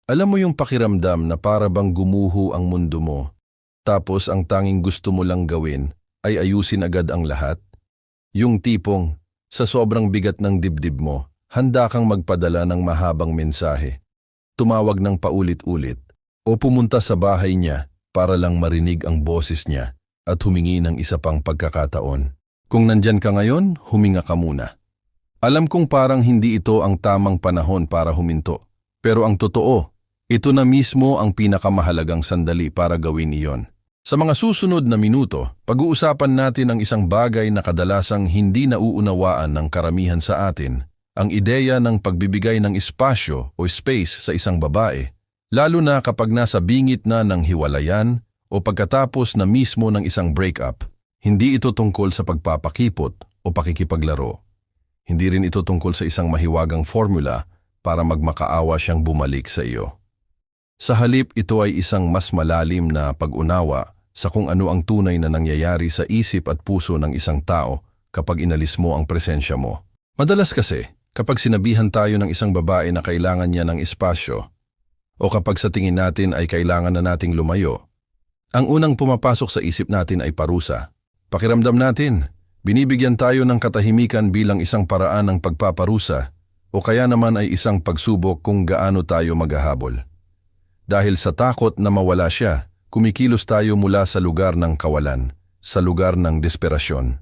Alam mo yung pakiramdam na para bang gumuho ang mundo mo, tapos ang tanging gusto mo lang gawin ay ayusin agad ang lahat? Yung tipong, sa sobrang bigat ng dibdib mo, handa kang magpadala ng mahabang mensahe, tumawag ng paulit-ulit, o pumunta sa bahay niya para lang marinig ang boses niya at humingi ng isa pang pagkakataon. Kung nandyan ka ngayon, huminga ka muna. Alam kong parang hindi ito ang tamang panahon para huminto, pero ang totoo, ito na mismo ang pinakamahalagang sandali para gawin iyon. Sa mga susunod na minuto, pag-uusapan natin ang isang bagay na kadalasang hindi nauunawaan ng karamihan sa atin, ang ideya ng pagbibigay ng espasyo o space sa isang babae, lalo na kapag nasa bingit na ng hiwalayan o pagkatapos na mismo ng isang breakup. Hindi ito tungkol sa pagpapakipot o pakikipaglaro. Hindi rin ito tungkol sa isang mahiwagang formula para magmakaawa siyang bumalik sa iyo. Sa halip, ito ay isang mas malalim na pag-unawa sa kung ano ang tunay na nangyayari sa isip at puso ng isang tao kapag inalis mo ang presensya mo. Madalas kasi, kapag sinabihan tayo ng isang babae na kailangan niya ng espasyo, o kapag sa tingin natin ay kailangan na nating lumayo, ang unang pumapasok sa isip natin ay parusa. Pakiramdam natin, binibigyan tayo ng katahimikan bilang isang paraan ng pagpaparusa o kaya naman ay isang pagsubok kung gaano tayo maghahabol. Dahil sa takot na mawala siya, kumikilos tayo mula sa lugar ng kawalan, sa lugar ng desperasyon.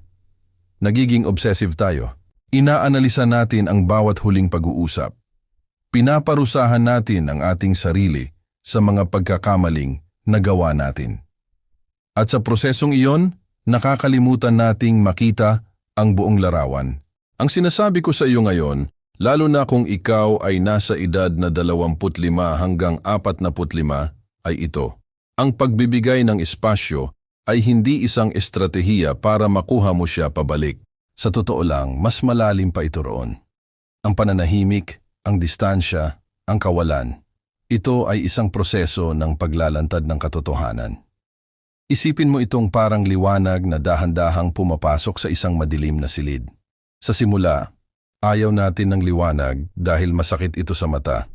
Nagiging obsessive tayo. Inaanalisa natin ang bawat huling pag-uusap. Pinaparusahan natin ang ating sarili sa mga pagkakamaling nagawa natin. At sa prosesong iyon, nakakalimutan nating makita ang buong larawan. Ang sinasabi ko sa iyo ngayon, lalo na kung ikaw ay nasa edad na 25 hanggang 45, ay ito. Ang pagbibigay ng espasyo ay hindi isang estratehiya para makuha mo siya pabalik. Sa totoo lang, mas malalim pa ito roon. Ang pananahimik, ang distansya, ang kawalan. Ito ay isang proseso ng paglalantad ng katotohanan. Isipin mo itong parang liwanag na dahan-dahang pumapasok sa isang madilim na silid. Sa simula, ayaw natin ng liwanag dahil masakit ito sa mata.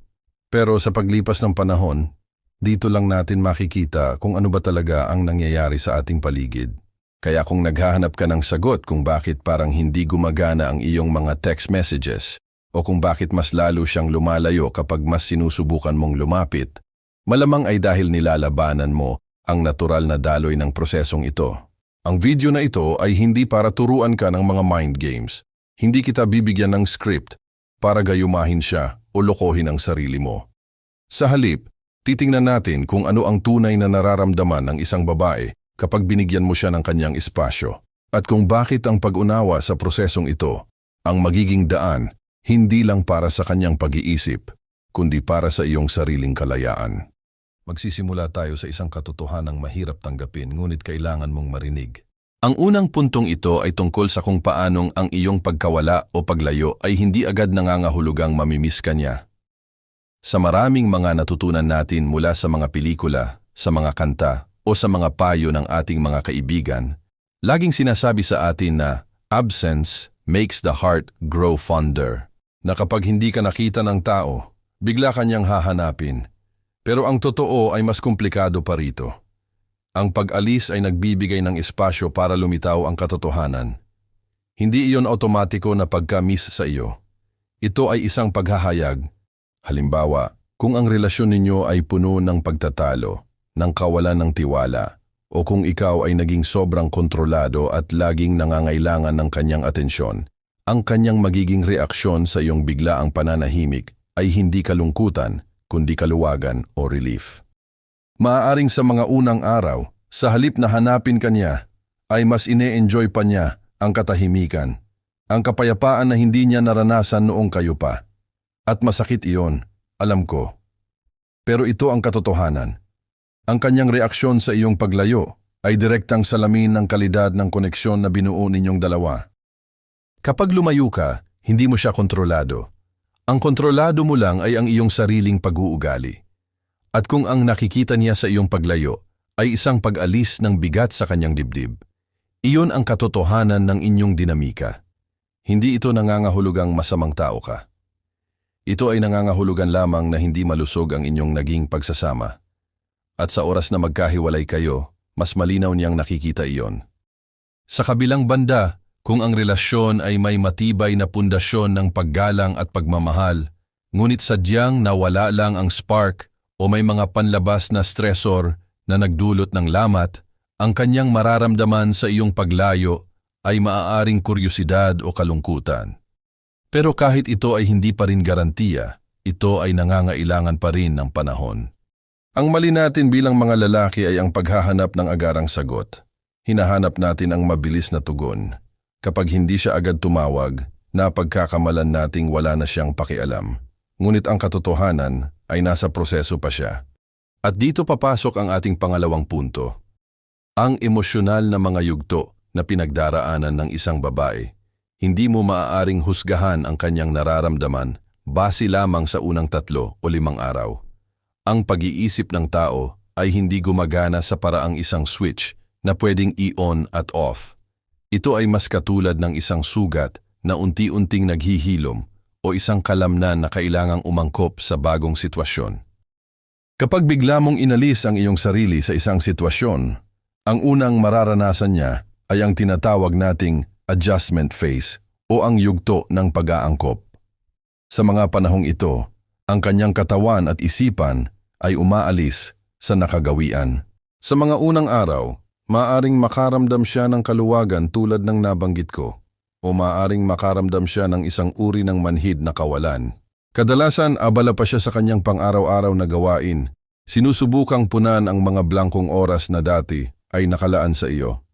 Pero sa paglipas ng panahon, dito lang natin makikita kung ano ba talaga ang nangyayari sa ating paligid. Kaya kung naghahanap ka ng sagot kung bakit parang hindi gumagana ang iyong mga text messages o kung bakit mas lalo siyang lumalayo kapag mas sinusubukan mong lumapit, malamang ay dahil nilalabanan mo ang natural na daloy ng prosesong ito. Ang video na ito ay hindi para turuan ka ng mga mind games. Hindi kita bibigyan ng script para gayumahin siya o lokohin ang sarili mo. Sa halip, titingnan natin kung ano ang tunay na nararamdaman ng isang babae kapag binigyan mo siya ng kanyang espasyo at kung bakit ang pag-unawa sa prosesong ito ang magiging daan hindi lang para sa kanyang pag-iisip, kundi para sa iyong sariling kalayaan. Magsisimula tayo sa isang katotohanang mahirap tanggapin ngunit kailangan mong marinig. Ang unang puntong ito ay tungkol sa kung paanong ang iyong pagkawala o paglayo ay hindi agad nangangahulugang mamimiss ka niya. Sa maraming mga natutunan natin mula sa mga pelikula, sa mga kanta, o sa mga payo ng ating mga kaibigan, laging sinasabi sa atin na absence makes the heart grow fonder. Na kapag hindi ka nakita ng tao, bigla kanyang hahanapin. Pero ang totoo ay mas komplikado pa rito. Ang pag-alis ay nagbibigay ng espasyo para lumitaw ang katotohanan. Hindi iyon automatiko na pagka-miss sa iyo. Ito ay isang paghahayag. Halimbawa, kung ang relasyon ninyo ay puno ng pagtatalo, ng kawalan ng tiwala, o kung ikaw ay naging sobrang kontrolado at laging nangangailangan ng kanyang atensyon, ang kanyang magiging reaksyon sa iyong biglaang pananahimik ay hindi kalungkutan, kundi kaluwagan o relief. Maaaring sa mga unang araw, sa halip na hanapin ka niya, ay mas ine-enjoy pa niya ang katahimikan, ang kapayapaan na hindi niya naranasan noong kayo pa. At masakit iyon, alam ko. Pero ito ang katotohanan. Ang kanyang reaksyon sa iyong paglayo ay direktang salamin ng kalidad ng koneksyon na binuo ninyong dalawa. Kapag lumayo ka, hindi mo siya kontrolado. Ang kontrolado mo lang ay ang iyong sariling pag-uugali. At kung ang nakikita niya sa iyong paglayo ay isang pag-alis ng bigat sa kanyang dibdib, iyon ang katotohanan ng inyong dinamika. Hindi ito nangangahulugang masamang tao ka. Ito ay nangangahulugan lamang na hindi malusog ang inyong naging pagsasama. At sa oras na magkahiwalay kayo, mas malinaw niyang nakikita iyon. Sa kabilang banda, kung ang relasyon ay may matibay na pundasyon ng paggalang at pagmamahal, ngunit sadyang nawala lang ang spark o may mga panlabas na stressor na nagdulot ng lamat, ang kanyang mararamdaman sa iyong paglayo ay maaaring kuryosidad o kalungkutan. Pero kahit ito ay hindi pa rin garantiya, ito ay nangangailangan pa rin ng panahon. Ang mali natin bilang mga lalaki ay ang paghahanap ng agarang sagot. Hinahanap natin ang mabilis na tugon. Kapag hindi siya agad tumawag, napagkakamalan nating wala na siyang pakialam. Ngunit ang katotohanan ay nasa proseso pa siya. At dito papasok ang ating pangalawang punto. Ang emosyonal na mga yugto na pinagdaraanan ng isang babae. Hindi mo maaaring husgahan ang kanyang nararamdaman base lamang sa unang 3 o 5 araw. Ang pag-iisip ng tao ay hindi gumagana sa paraang isang switch na pwedeng i-on at off. Ito ay mas katulad ng isang sugat na unti-unting naghihilom o isang kalamnan na kailangang umangkop sa bagong sitwasyon. Kapag bigla mong inalis ang iyong sarili sa isang sitwasyon, ang unang mararanasan niya ay ang tinatawag nating adjustment phase o ang yugto ng pag-aangkop. Sa mga panahong ito, ang kanyang katawan at isipan ay umaalis sa nakagawian. Sa mga unang araw, maaaring makaramdam siya ng kaluwagan tulad ng nabanggit ko o maaaring makaramdam siya ng isang uri ng manhid na kawalan. Kadalasan abala pa siya sa kanyang pang-araw-araw na gawain. Sinusubukang punan ang mga blankong oras na dati ay nakalaan sa iyo.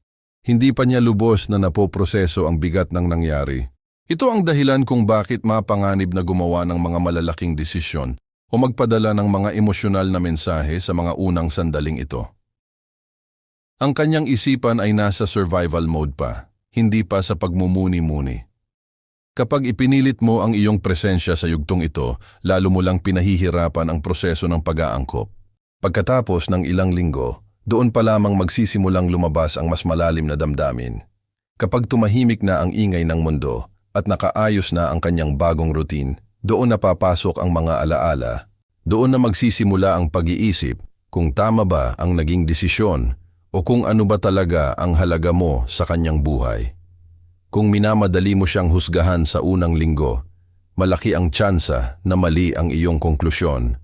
Hindi pa niya lubos na napoproseso ang bigat ng nangyari. Ito ang dahilan kung bakit mapanganib na gumawa ng mga malalaking desisyon o magpadala ng mga emosyonal na mensahe sa mga unang sandaling ito. Ang kanyang isipan ay nasa survival mode pa, hindi pa sa pagmumuni-muni. Kapag ipinilit mo ang iyong presensya sa yugtong ito, lalo mo lang pinahihirapan ang proseso ng pag-aangkop. Pagkatapos ng ilang linggo, doon pa lamang magsisimulang lumabas ang mas malalim na damdamin. Kapag tumahimik na ang ingay ng mundo at nakaayos na ang kanyang bagong routine, doon na papasok ang mga alaala. Doon na magsisimula ang pag-iisip kung tama ba ang naging desisyon o kung ano ba talaga ang halaga mo sa kanyang buhay. Kung minamadali mo siyang husgahan sa unang linggo, malaki ang tsansa na mali ang iyong konklusyon.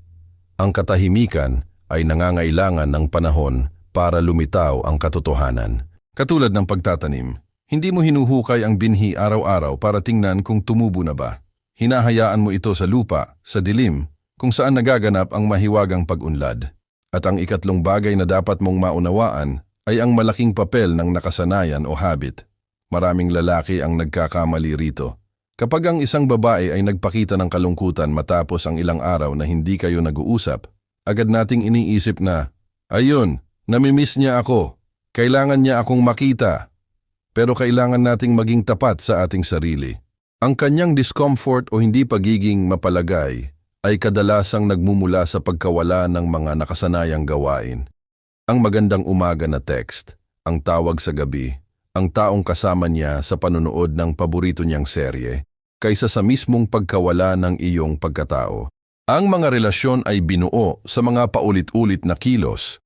Ang katahimikan ay nangangailangan ng panahon para lumitaw ang katotohanan. Katulad ng pagtatanim, hindi mo hinuhukay ang binhi araw-araw para tingnan kung tumubo na ba. Hinahayaan mo ito sa lupa, sa dilim, kung saan nagaganap ang mahiwagang pag-unlad. At ang ikatlong bagay na dapat mong maunawaan ay ang malaking papel ng nakasanayan o habit. Maraming lalaki ang nagkakamali rito. Kapag ang isang babae ay nagpakita ng kalungkutan matapos ang ilang araw na hindi kayo nag-uusap, agad nating iniisip na, ayun, namimiss niya ako, kailangan niya akong makita. Pero kailangan nating maging tapat sa ating sarili. Ang kanyang discomfort o hindi pagiging mapalagay ay kadalasang nagmumula sa pagkawala ng mga nakasanayang gawain. Ang magandang umaga na text, ang tawag sa gabi, ang taong kasama niya sa panonood ng paborito niyang serye, kaysa sa mismong pagkawala ng iyong pagkatao. Ang mga relasyon ay binuo sa mga paulit-ulit na kilos.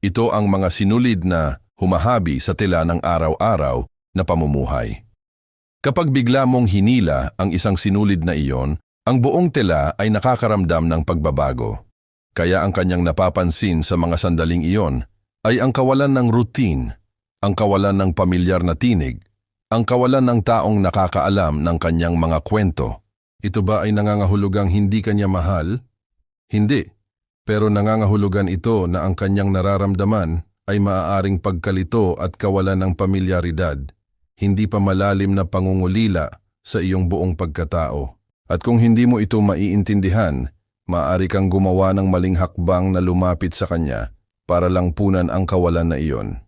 Ito ang mga sinulid na humahabi sa tela ng araw-araw na pamumuhay. Kapag bigla mong hinila ang isang sinulid na iyon, ang buong tela ay nakakaramdam ng pagbabago. Kaya ang kanyang napapansin sa mga sandaling iyon ay ang kawalan ng routine, ang kawalan ng pamilyar na tinig, ang kawalan ng taong nakakaalam ng kanyang mga kwento. Ito ba ay nangangahulugang hindi kanya mahal? Hindi. Pero nangangahulugan ito na ang kanyang nararamdaman ay maaaring pagkalito at kawalan ng pamilyaridad, hindi pa malalim na pangungulila sa iyong buong pagkatao. At kung hindi mo ito maiintindihan, maaari kang gumawa ng maling hakbang na lumapit sa kanya para lang punan ang kawalan na iyon.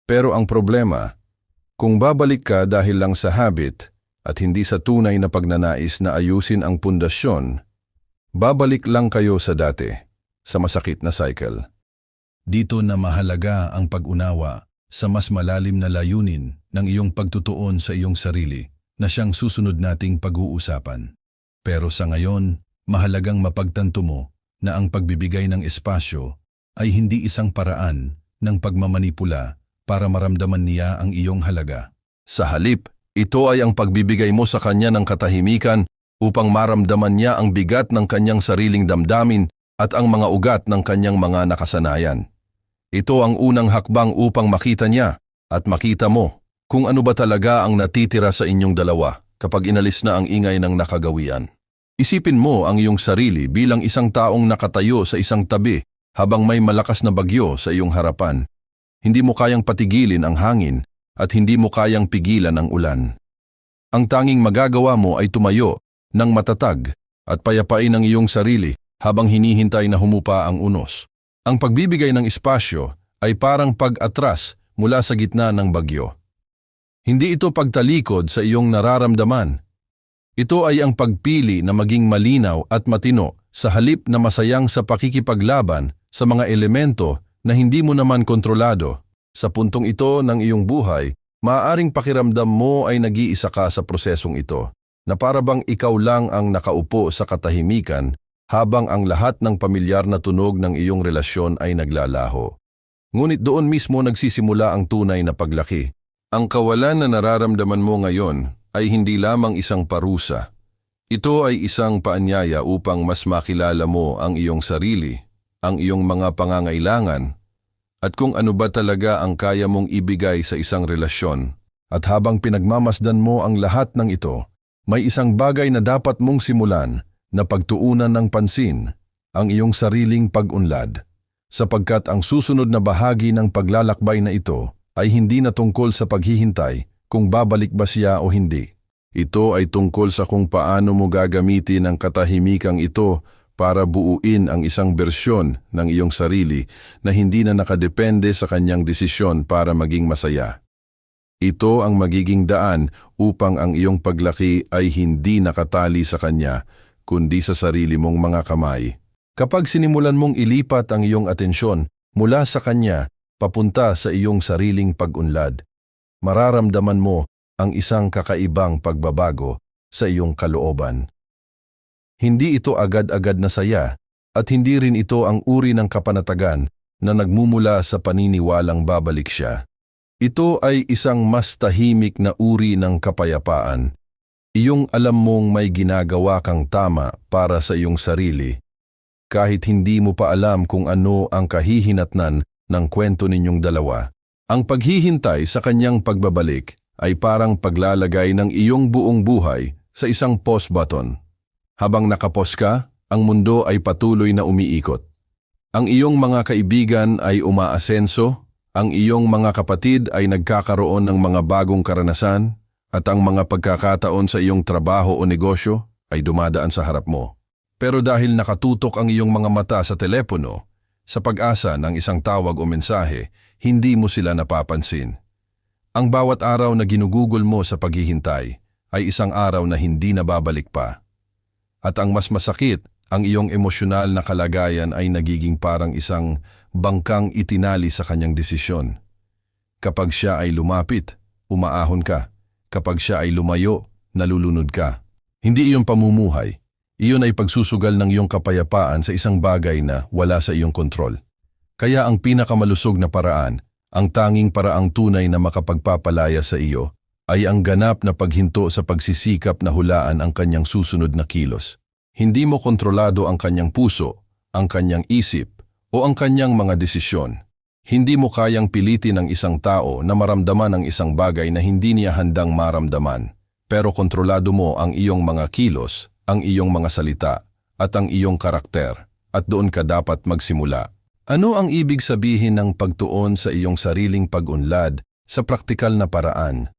Pero ang problema, kung babalik ka dahil lang sa habit at hindi sa tunay na pagnanais na ayusin ang pundasyon, babalik lang kayo sa dati, sa masakit na cycle. Dito na mahalaga ang pag-unawa sa mas malalim na layunin ng iyong pagtutuon sa iyong sarili na siyang susunod nating pag-uusapan. Pero sa ngayon, mahalagang mapagtanto mo na ang pagbibigay ng espasyo ay hindi isang paraan ng pagmamanipula para maramdaman niya ang iyong halaga. Sa halip, ito ay ang pagbibigay mo sa kanya ng katahimikan upang maramdaman niya ang bigat ng kanyang sariling damdamin at ang mga ugat ng kanyang mga nakasanayan. Ito ang unang hakbang upang makita niya at makita mo kung ano ba talaga ang natitira sa inyong dalawa kapag inalis na ang ingay ng nakagawian. Isipin mo ang iyong sarili bilang isang taong nakatayo sa isang tabi habang may malakas na bagyo sa iyong harapan. Hindi mo kayang patigilin ang hangin at hindi mo kayang pigilan ang ulan. Ang tanging magagawa mo ay tumayo ng matatag at payapain ang iyong sarili habang hinihintay na humupa ang unos. Ang pagbibigay ng espasyo ay parang pag-atras mula sa gitna ng bagyo. Hindi ito pagtalikod sa iyong nararamdaman. Ito ay ang pagpili na maging malinaw at matino sa halip na masayang sa pakikipaglaban sa mga elemento na hindi mo naman kontrolado. Sa puntong ito ng iyong buhay, maaaring pakiramdam mo ay nag-iisa ka sa prosesong ito, na para bang ikaw lang ang nakaupo sa katahimikan habang ang lahat ng pamilyar na tunog ng iyong relasyon ay naglalaho. Ngunit doon mismo nagsisimula ang tunay na paglaki. Ang kawalan na nararamdaman mo ngayon ay hindi lamang isang parusa. Ito ay isang paanyaya upang mas makilala mo ang iyong sarili, ang iyong mga pangangailangan, at kung ano ba talaga ang kaya mong ibigay sa isang relasyon. At habang pinagmamasdan mo ang lahat ng ito, may isang bagay na dapat mong simulan na pagtuunan ng pansin, ang iyong sariling pag-unlad. Sapagkat ang susunod na bahagi ng paglalakbay na ito ay hindi na tungkol sa paghihintay kung babalik ba siya o hindi. Ito ay tungkol sa kung paano mo gagamitin ang katahimikang ito para buuin ang isang bersyon ng iyong sarili na hindi na nakadepende sa kanyang desisyon para maging masaya. Ito ang magiging daan upang ang iyong paglaki ay hindi nakatali sa kanya, kundi sa sarili mong mga kamay. Kapag sinimulan mong ilipat ang iyong atensyon mula sa kanya papunta sa iyong sariling pag-unlad, mararamdaman mo ang isang kakaibang pagbabago sa iyong kalooban. Hindi ito agad-agad na saya at hindi rin ito ang uri ng kapanatagan na nagmumula sa paniniwalang babalik siya. Ito ay isang mas tahimik na uri ng kapayapaan. Iyong alam mong may ginagawa kang tama para sa iyong sarili, kahit hindi mo pa alam kung ano ang kahihinatnan ng kwento ninyong dalawa. Ang paghihintay sa kanyang pagbabalik ay parang paglalagay ng iyong buong buhay sa isang pause button. Habang nakapos ka, ang mundo ay patuloy na umiikot. Ang iyong mga kaibigan ay umaasenso, ang iyong mga kapatid ay nagkakaroon ng mga bagong karanasan, at ang mga pagkakataon sa iyong trabaho o negosyo ay dumadaan sa harap mo. Pero dahil nakatutok ang iyong mga mata sa telepono, sa pag-asa ng isang tawag o mensahe, hindi mo sila napapansin. Ang bawat araw na ginugugol mo sa paghihintay ay isang araw na hindi nababalik pa. At ang mas masakit, ang iyong emosyonal na kalagayan ay nagiging parang isang bangkang itinali sa kanyang desisyon. Kapag siya ay lumapit, umaahon ka. Kapag siya ay lumayo, nalulunod ka. Hindi iyong pamumuhay. Iyon ay pagsusugal ng iyong kapayapaan sa isang bagay na wala sa iyong kontrol. Kaya ang pinakamalusog na paraan, ang tanging paraang tunay na makapagpapalaya sa iyo, ay ang ganap na paghinto sa pagsisikap na hulaan ang kanyang susunod na kilos. Hindi mo kontrolado ang kanyang puso, ang kanyang isip, o ang kanyang mga desisyon. Hindi mo kayang pilitin ang isang tao na maramdaman ang isang bagay na hindi niya handang maramdaman. Pero kontrolado mo ang iyong mga kilos, ang iyong mga salita, at ang iyong karakter, at doon ka dapat magsimula. Ano ang ibig sabihin ng pagtuon sa iyong sariling pag-unlad sa praktikal na paraan?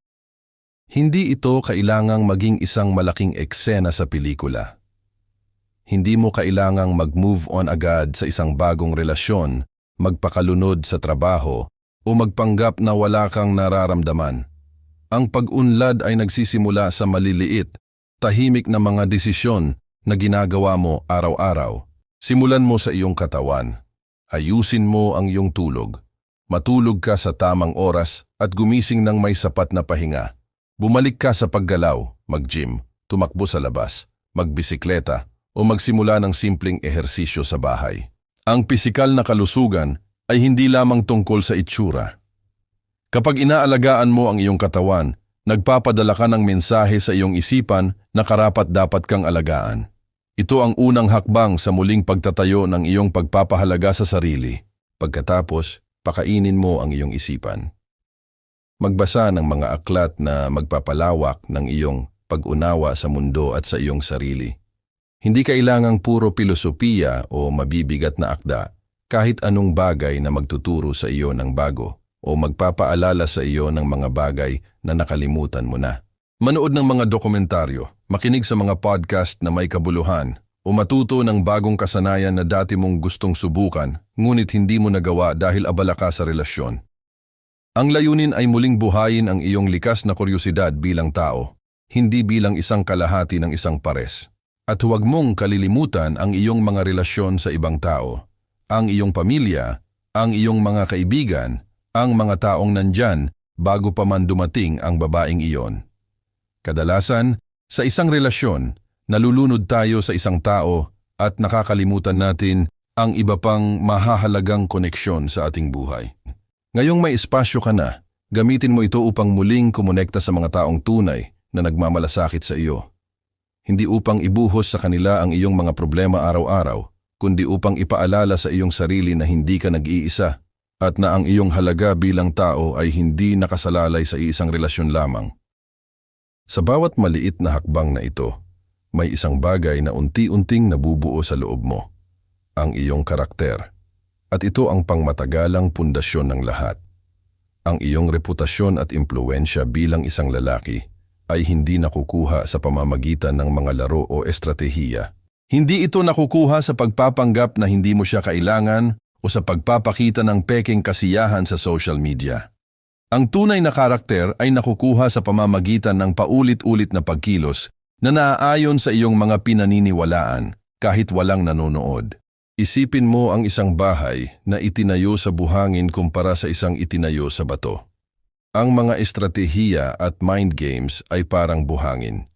Hindi ito kailangang maging isang malaking eksena sa pelikula. Hindi mo kailangang mag-move on agad sa isang bagong relasyon, magpakalunod sa trabaho, o magpanggap na wala kang nararamdaman. Ang pag-unlad ay nagsisimula sa maliliit, tahimik na mga desisyon na ginagawa mo araw-araw. Simulan mo sa iyong katawan. Ayusin mo ang iyong tulog. Matulog ka sa tamang oras at gumising ng may sapat na pahinga. Bumalik ka sa paggalaw, mag-gym, tumakbo sa labas, magbisikleta, o magsimula ng simpleng ehersisyo sa bahay. Ang pisikal na kalusugan ay hindi lamang tungkol sa itsura. Kapag inaalagaan mo ang iyong katawan, nagpapadala ka ng mensahe sa iyong isipan na karapat-dapat kang alagaan. Ito ang unang hakbang sa muling pagtatayo ng iyong pagpapahalaga sa sarili. Pagkatapos, pakainin mo ang iyong isipan. Magbasa ng mga aklat na magpapalawak ng iyong pag-unawa sa mundo at sa iyong sarili. Hindi kailangang puro pilosopiya o mabibigat na akda, kahit anong bagay na magtuturo sa iyo ng bago o magpapaalala sa iyo ng mga bagay na nakalimutan mo na. Manood ng mga dokumentaryo, makinig sa mga podcast na may kabuluhan, o matuto ng bagong kasanayan na dati mong gustong subukan, ngunit hindi mo nagawa dahil abala ka sa relasyon. Ang layunin ay muling buhayin ang iyong likas na kuryosidad bilang tao, hindi bilang isang kalahati ng isang pares. At huwag mong kalilimutan ang iyong mga relasyon sa ibang tao, ang iyong pamilya, ang iyong mga kaibigan, ang mga taong nandyan bago pa man dumating ang babaeng iyon. Kadalasan, sa isang relasyon, nalulunod tayo sa isang tao at nakakalimutan natin ang iba pang mahahalagang koneksyon sa ating buhay. Ngayong may espasyo ka na, gamitin mo ito upang muling kumonekta sa mga taong tunay na nagmamalasakit sa iyo. Hindi upang ibuhos sa kanila ang iyong mga problema araw-araw, kundi upang ipaalala sa iyong sarili na hindi ka nag-iisa at na ang iyong halaga bilang tao ay hindi nakasalalay sa isang relasyon lamang. Sa bawat maliit na hakbang na ito, may isang bagay na unti-unting nabubuo sa loob mo, ang iyong karakter. At ito ang pangmatagalang pundasyon ng lahat. Ang iyong reputasyon at impluwensya bilang isang lalaki ay hindi nakukuha sa pamamagitan ng mga laro o estratehiya. Hindi ito nakukuha sa pagpapanggap na hindi mo siya kailangan o sa pagpapakita ng peking kasiyahan sa social media. Ang tunay na karakter ay nakukuha sa pamamagitan ng paulit-ulit na pagkilos na naaayon sa iyong mga pinaniniwalaan kahit walang nanonood. Isipin mo ang isang bahay na itinayo sa buhangin kumpara sa isang itinayo sa bato. Ang mga estratehiya at mind games ay parang buhangin.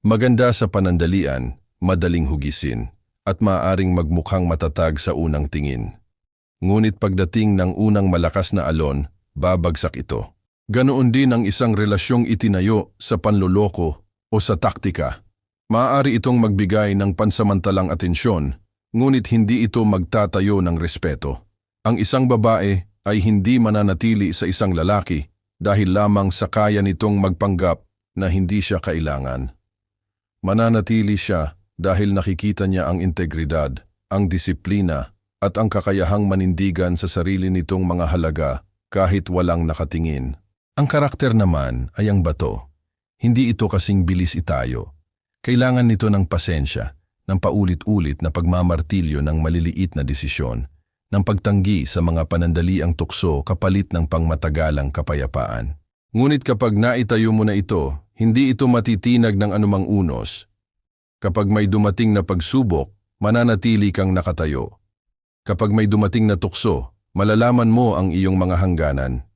Maganda sa panandalian, madaling hugisin, at maaaring magmukhang matatag sa unang tingin. Ngunit pagdating ng unang malakas na alon, babagsak ito. Ganoon din ang isang relasyong itinayo sa panloloko o sa taktika. Maaari itong magbigay ng pansamantalang atensyon, ngunit hindi ito magtatayo ng respeto. Ang isang babae ay hindi mananatili sa isang lalaki dahil lamang sa kaya nitong magpanggap na hindi siya kailangan. Mananatili siya dahil nakikita niya ang integridad, ang disiplina at ang kakayahang manindigan sa sarili nitong mga halaga kahit walang nakatingin. Ang karakter naman ay ang bato. Hindi ito kasing bilis itayo. Kailangan nito ng pasensya, ng paulit-ulit na pagmamartilyo ng maliliit na desisyon, ng pagtanggi sa mga panandaliang tukso kapalit ng pangmatagalang kapayapaan. Ngunit kapag naitayo mo na ito, hindi ito matitinag ng anumang unos. Kapag may dumating na pagsubok, mananatili kang nakatayo. Kapag may dumating na tukso, malalaman mo ang iyong mga hangganan.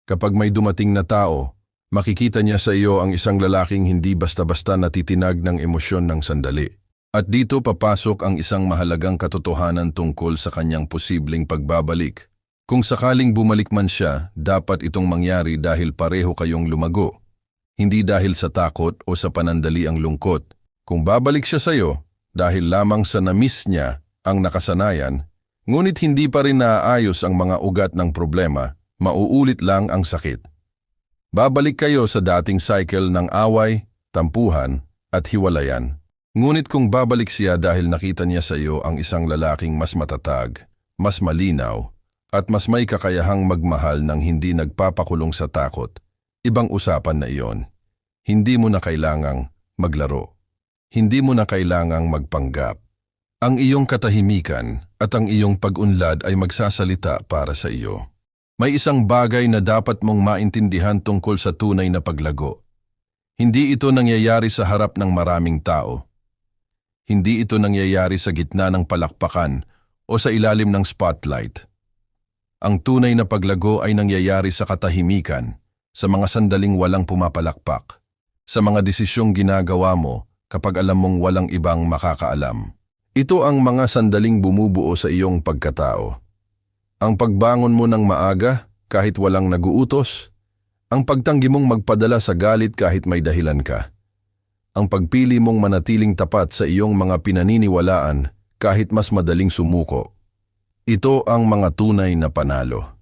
Kapag may dumating na tao, makikita niya sa iyo ang isang lalaking hindi basta-basta natitinag ng emosyon ng sandali. At dito papasok ang isang mahalagang katotohanan tungkol sa kanyang posibleng pagbabalik. Kung sakaling bumalik man siya, dapat itong mangyari dahil pareho kayong lumago. Hindi dahil sa takot o sa panandali ang lungkot. Kung babalik siya sa iyo, dahil lamang sa na-miss niya ang nakasanayan, ngunit hindi pa rin naaayos ang mga ugat ng problema, mauulit lang ang sakit. Babalik kayo sa dating cycle ng away, tampuhan at hiwalayan. Ngunit kung babalik siya dahil nakita niya sa iyo ang isang lalaking mas matatag, mas malinaw, at mas may kakayahang magmahal ng hindi nagpapakulong sa takot, ibang usapan na iyon. Hindi mo na kailangang maglaro. Hindi mo na kailangang magpanggap. Ang iyong katahimikan at ang iyong pag-unlad ay magsasalita para sa iyo. May isang bagay na dapat mong maintindihan tungkol sa tunay na paglago. Hindi ito nangyayari sa harap ng maraming tao. Hindi ito nangyayari sa gitna ng palakpakan o sa ilalim ng spotlight. Ang tunay na paglago ay nangyayari sa katahimikan, sa mga sandaling walang pumapalakpak, sa mga desisyong ginagawa mo kapag alam mong walang ibang makakaalam. Ito ang mga sandaling bumubuo sa iyong pagkatao. Ang pagbangon mo ng maaga kahit walang naguutos, ang pagtanggi mong magpadala sa galit kahit may dahilan ka, ang pagpili mong manatiling tapat sa iyong mga pinaniniwalaan kahit mas madaling sumuko. Ito ang mga tunay na panalo.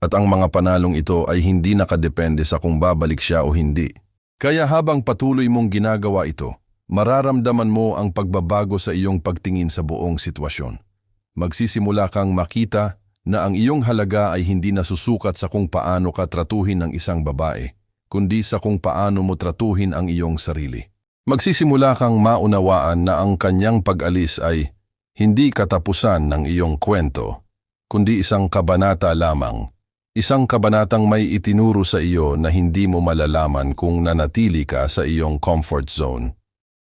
At ang mga panalong ito ay hindi nakadepende sa kung babalik siya o hindi. Kaya habang patuloy mong ginagawa ito, mararamdaman mo ang pagbabago sa iyong pagtingin sa buong sitwasyon. Magsisimula kang makita na ang iyong halaga ay hindi nasusukat sa kung paano ka tratuhin ng isang babae, kundi sa kung paano mo tratuhin ang iyong sarili. Magsisimula kang maunawaan na ang kanyang pag-alis ay hindi katapusan ng iyong kwento, kundi isang kabanata lamang. Isang kabanatang may itinuro sa iyo na hindi mo malalaman kung nanatili ka sa iyong comfort zone.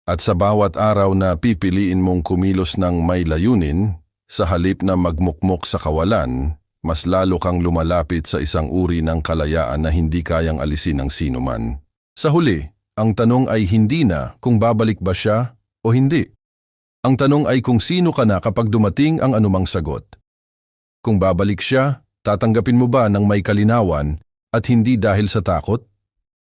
At sa bawat araw na pipiliin mong kumilos ng may layunin, sa halip na magmukmok sa kawalan, mas lalo kang lumalapit sa isang uri ng kalayaan na hindi kayang alisin ng sinuman. Sa huli, ang tanong ay hindi na kung babalik ba siya o hindi. Ang tanong ay kung sino ka na kapag dumating ang anumang sagot. Kung babalik siya, tatanggapin mo ba ng may kalinawan at hindi dahil sa takot?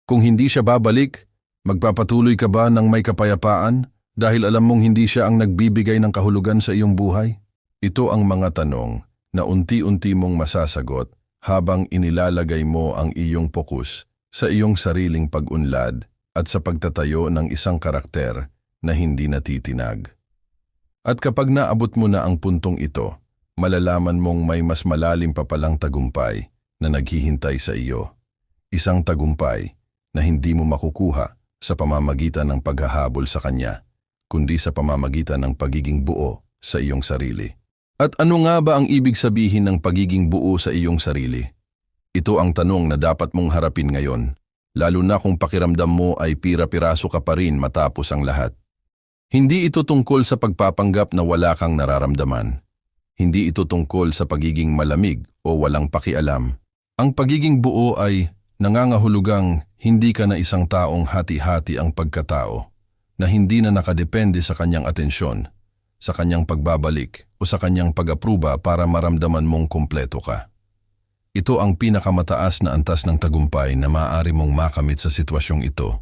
Kung hindi siya babalik, magpapatuloy ka ba ng may kapayapaan dahil alam mong hindi siya ang nagbibigay ng kahulugan sa iyong buhay? Ito ang mga tanong na unti-unti mong masasagot habang inilalagay mo ang iyong pokus sa iyong sariling pag-unlad at sa pagtatayo ng isang karakter na hindi natitinag. At kapag naabot mo na ang puntong ito, malalaman mong may mas malalim pa palang tagumpay na naghihintay sa iyo. Isang tagumpay na hindi mo makukuha sa pamamagitan ng paghahabol sa kanya, kundi sa pamamagitan ng pagiging buo sa iyong sarili. At ano nga ba ang ibig sabihin ng pagiging buo sa iyong sarili? Ito ang tanong na dapat mong harapin ngayon, lalo na kung pakiramdam mo ay pira-piraso ka pa rin matapos ang lahat. Hindi ito tungkol sa pagpapanggap na wala kang nararamdaman. Hindi ito tungkol sa pagiging malamig o walang pakialam. Ang pagiging buo ay nangangahulugang hindi ka na isang taong hati-hati ang pagkatao, na hindi na nakadepende sa kanyang atensyon, sa kanyang pagbabalik o sa kanyang pag-apruba para maramdaman mong kumpleto ka. Ito ang pinakamataas na antas ng tagumpay na maaari mong makamit sa sitwasyong ito,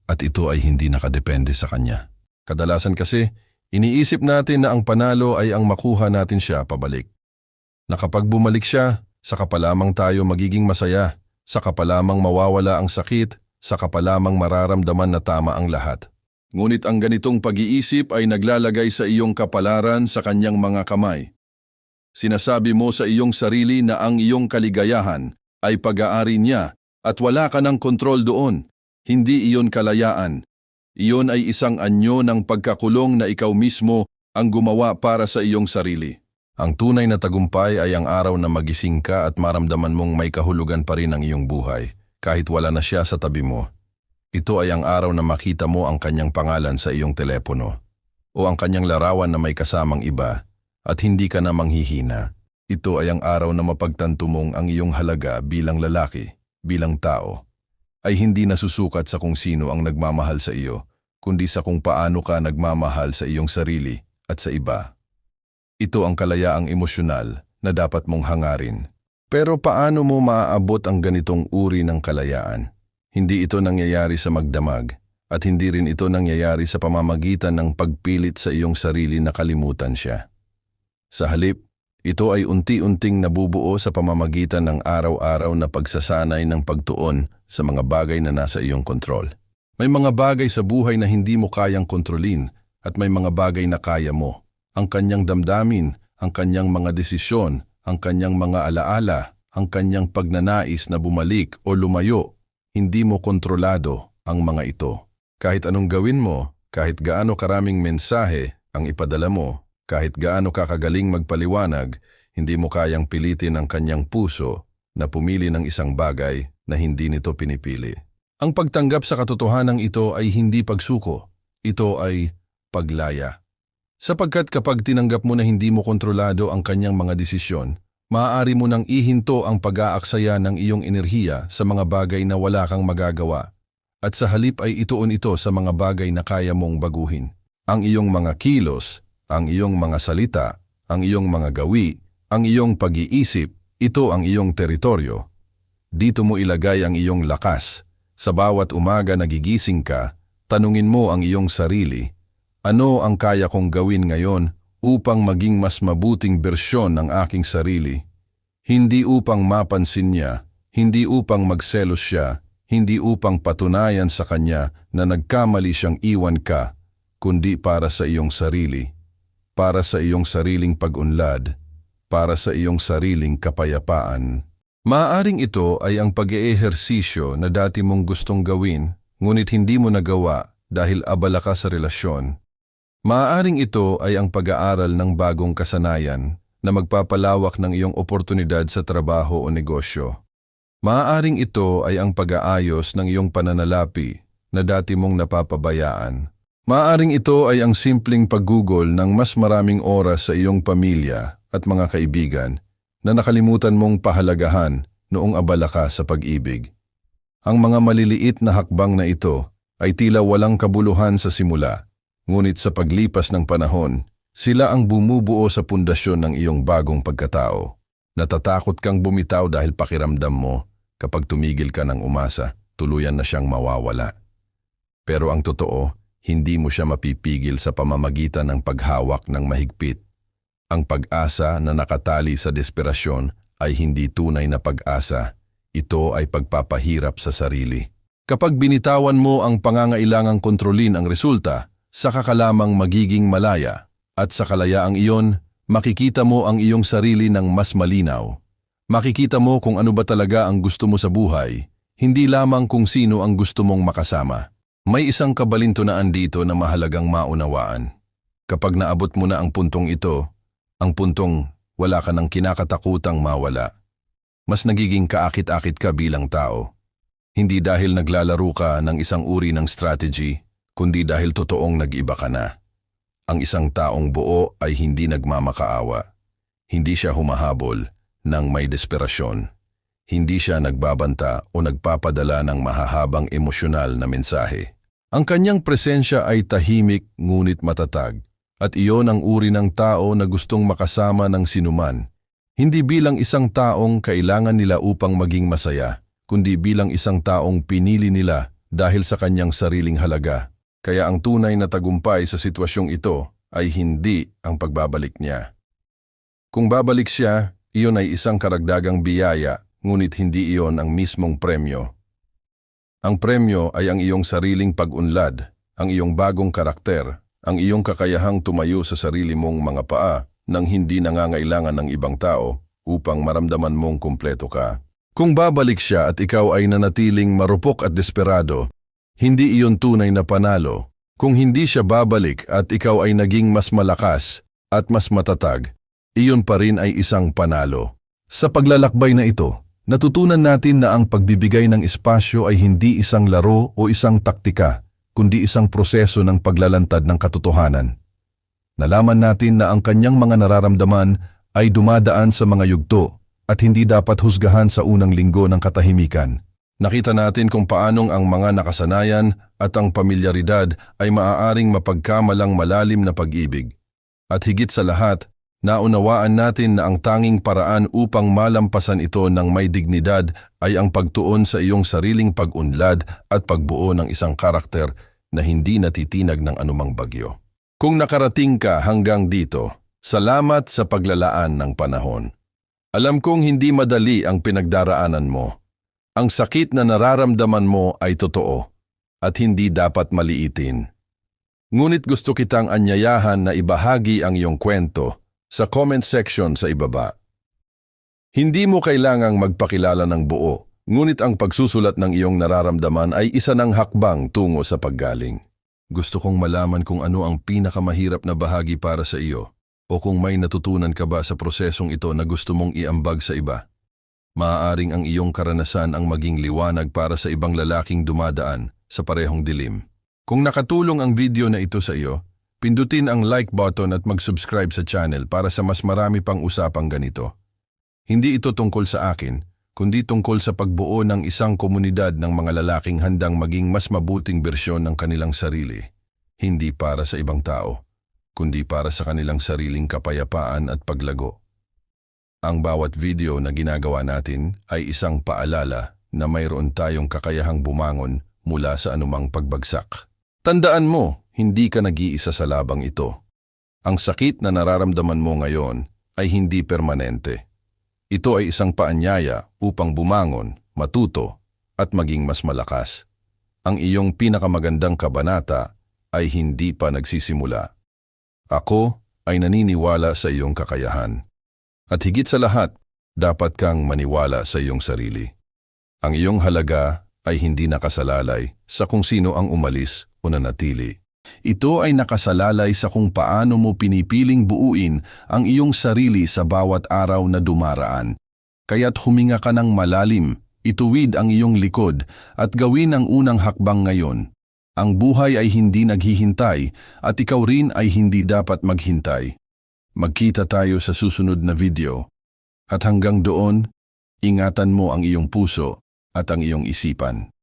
at ito ay hindi nakadepende sa kanya. Kadalasan kasi, iniisip natin na ang panalo ay ang makuha natin siya pabalik. Na kapag bumalik siya, saka pa lamang tayo magiging masaya, saka pa lamang mawawala ang sakit, saka pa lamang mararamdaman na tama ang lahat. Ngunit ang ganitong pag-iisip ay naglalagay sa iyong kapalaran sa kanyang mga kamay. Sinasabi mo sa iyong sarili na ang iyong kaligayahan ay pag-aari niya at wala ka ng kontrol doon. Hindi iyon kalayaan. Iyon ay isang anyo ng pagkakulong na ikaw mismo ang gumawa para sa iyong sarili. Ang tunay na tagumpay ay ang araw na magising ka at maramdaman mong may kahulugan pa rin ang iyong buhay, kahit wala na siya sa tabi mo. Ito ay ang araw na makita mo ang kanyang pangalan sa iyong telepono o ang kanyang larawan na may kasamang iba at hindi ka na manghihina. Ito ay ang araw na mapagtanto mong ang iyong halaga bilang lalaki, bilang tao, ay hindi nasusukat sa kung sino ang nagmamahal sa iyo, kundi sa kung paano ka nagmamahal sa iyong sarili at sa iba. Ito ang kalayaang emosyonal na dapat mong hangarin. Pero paano mo maaabot ang ganitong uri ng kalayaan? Hindi ito nangyayari sa magdamag at hindi rin ito nangyayari sa pamamagitan ng pagpilit sa iyong sarili na kalimutan siya. Sa halip, ito ay unti-unting nabubuo sa pamamagitan ng araw-araw na pagsasanay ng pagtuon sa mga bagay na nasa iyong kontrol. May mga bagay sa buhay na hindi mo kayang kontrolin at may mga bagay na kaya mo. Ang kanyang damdamin, ang kanyang mga desisyon, ang kanyang mga alaala, ang kanyang pagnanais na bumalik o lumayo. Hindi mo kontrolado ang mga ito. Kahit anong gawin mo, kahit gaano karaming mensahe ang ipadala mo, kahit gaano kakagaling magpaliwanag, hindi mo kayang pilitin ang kanyang puso na pumili ng isang bagay na hindi nito pinipili. Ang pagtanggap sa katotohanan ito ay hindi pagsuko. Ito ay paglaya. Sapagkat kapag tinanggap mo na hindi mo kontrolado ang kanyang mga desisyon, maaari mo nang ihinto ang pag-aaksaya ng iyong enerhiya sa mga bagay na wala kang magagawa at sa halip ay ituon ito sa mga bagay na kaya mong baguhin. Ang iyong mga kilos, ang iyong mga salita, ang iyong mga gawi, ang iyong pag-iisip, ito ang iyong teritoryo. Dito mo ilagay ang iyong lakas. Sa bawat umaga nagigising ka, tanungin mo ang iyong sarili, ano ang kaya kong gawin ngayon upang maging mas mabuting bersyon ng aking sarili? Hindi upang mapansin niya, hindi upang magselos siya, hindi upang patunayan sa kanya na nagkamali siyang iwan ka, kundi para sa iyong sarili, para sa iyong sariling pag-unlad, para sa iyong sariling kapayapaan. Maaaring ito ay ang pag-eehersisyo na dati mong gustong gawin, ngunit hindi mo nagawa dahil abala ka sa relasyon. Maaaring ito ay ang pag-aaral ng bagong kasanayan na magpapalawak ng iyong oportunidad sa trabaho o negosyo. Maaaring ito ay ang pag-aayos ng iyong pananalapi na dati mong napapabayaan. Maaaring ito ay ang simpleng paggugol ng mas maraming oras sa iyong pamilya at mga kaibigan na nakalimutan mong pahalagahan noong abala ka sa pag-ibig. Ang mga maliliit na hakbang na ito ay tila walang kabuluhan sa simula, ngunit sa paglipas ng panahon, sila ang bumubuo sa pundasyon ng iyong bagong pagkatao. Natatakot kang bumitaw dahil pakiramdam mo kapag tumigil ka ng umasa, tuluyan na siyang mawawala. Pero ang totoo, hindi mo siya mapipigil sa pamamagitan ng paghawak ng mahigpit. Ang pag-asa na nakatali sa desperasyon ay hindi tunay na pag-asa. Ito ay pagpapahirap sa sarili. Kapag binitawan mo ang pangangailangang kontrolin ang resulta, saka ka lamang magiging malaya. At sa kalayaang iyon, makikita mo ang iyong sarili ng mas malinaw. Makikita mo kung ano ba talaga ang gusto mo sa buhay, hindi lamang kung sino ang gusto mong makasama. May isang kabalintunaan dito na mahalagang maunawaan. Kapag naabot mo na ang puntong ito, ang puntong wala ka ng kinakatakutang mawala, mas nagiging kaakit-akit ka bilang tao. Hindi dahil naglalaro ka ng isang uri ng strategy, kundi dahil totoong nag-iba ka na. Ang isang taong buo ay hindi nagmamakaawa. Hindi siya humahabol ng may desperasyon. Hindi siya nagbabanta o nagpapadala ng mahahabang emosyonal na mensahe. Ang kanyang presensya ay tahimik ngunit matatag, at iyon ang uri ng tao na gustong makasama ng sinuman. Hindi bilang isang taong kailangan nila upang maging masaya, kundi bilang isang taong pinili nila dahil sa kanyang sariling halaga. Kaya ang tunay na tagumpay sa sitwasyong ito ay hindi ang pagbabalik niya. Kung babalik siya, iyon ay isang karagdagang biyaya, ngunit hindi iyon ang mismong premyo. Ang premyo ay ang iyong sariling pag-unlad, ang iyong bagong karakter, ang iyong kakayahang tumayo sa sarili mong mga paa nang hindi nangangailangan ng ibang tao upang maramdaman mong kumpleto ka. Kung babalik siya at ikaw ay nanatiling marupok at desperado, hindi iyon tunay na panalo. Kung hindi siya babalik at ikaw ay naging mas malakas at mas matatag, iyon pa rin ay isang panalo. Sa paglalakbay na ito, natutunan natin na ang pagbibigay ng espasyo ay hindi isang laro o isang taktika, kundi isang proseso ng paglalantad ng katotohanan. Nalaman natin na ang kanyang mga nararamdaman ay dumadaan sa mga yugto at hindi dapat husgahan sa unang linggo ng katahimikan. Nakita natin kung paanong ang mga nakasanayan at ang pamilyaridad ay maaaring mapagkamalang malalim na pag-ibig. At higit sa lahat, naunawaan natin na ang tanging paraan upang malampasan ito ng may dignidad ay ang pagtuon sa iyong sariling pag-unlad at pagbuo ng isang karakter na hindi natitinag ng anumang bagyo. Kung nakarating ka hanggang dito, salamat sa paglalaan ng panahon. Alam kong hindi madali ang pinagdaraanan mo. Ang sakit na nararamdaman mo ay totoo at hindi dapat maliitin. Ngunit gusto kitang anyayahan na ibahagi ang iyong kwento sa comment section sa ibaba. Hindi mo kailangang magpakilala ng buo, ngunit ang pagsusulat ng iyong nararamdaman ay isa ng hakbang tungo sa paggaling. Gusto kong malaman kung ano ang pinakamahirap na bahagi para sa iyo o kung may natutunan ka ba sa prosesong ito na gusto mong iambag sa iba. Maaaring ang iyong karanasan ang maging liwanag para sa ibang lalaking dumadaan sa parehong dilim. Kung nakatulong ang video na ito sa iyo, pindutin ang like button at mag-subscribe sa channel para sa mas marami pang usapang ganito. Hindi ito tungkol sa akin, kundi tungkol sa pagbuo ng isang komunidad ng mga lalaking handang maging mas mabuting bersyon ng kanilang sarili. Hindi para sa ibang tao, kundi para sa kanilang sariling kapayapaan at paglago. Ang bawat video na ginagawa natin ay isang paalala na mayroon tayong kakayahang bumangon mula sa anumang pagbagsak. Tandaan mo, hindi ka nag-iisa sa labang ito. Ang sakit na nararamdaman mo ngayon ay hindi permanente. Ito ay isang paanyaya upang bumangon, matuto, at maging mas malakas. Ang iyong pinakamagandang kabanata ay hindi pa nagsisimula. Ako ay naniniwala sa iyong kakayahan. At higit sa lahat, dapat kang maniwala sa iyong sarili. Ang iyong halaga ay hindi nakasalalay sa kung sino ang umalis o nanatili. Ito ay nakasalalay sa kung paano mo pinipiling buuin ang iyong sarili sa bawat araw na dumaraan. Kaya't huminga ka ng malalim, ituwid ang iyong likod at gawin ang unang hakbang ngayon. Ang buhay ay hindi naghihintay at ikaw rin ay hindi dapat maghintay. Magkita tayo sa susunod na video. At hanggang doon, ingatan mo ang iyong puso at ang iyong isipan.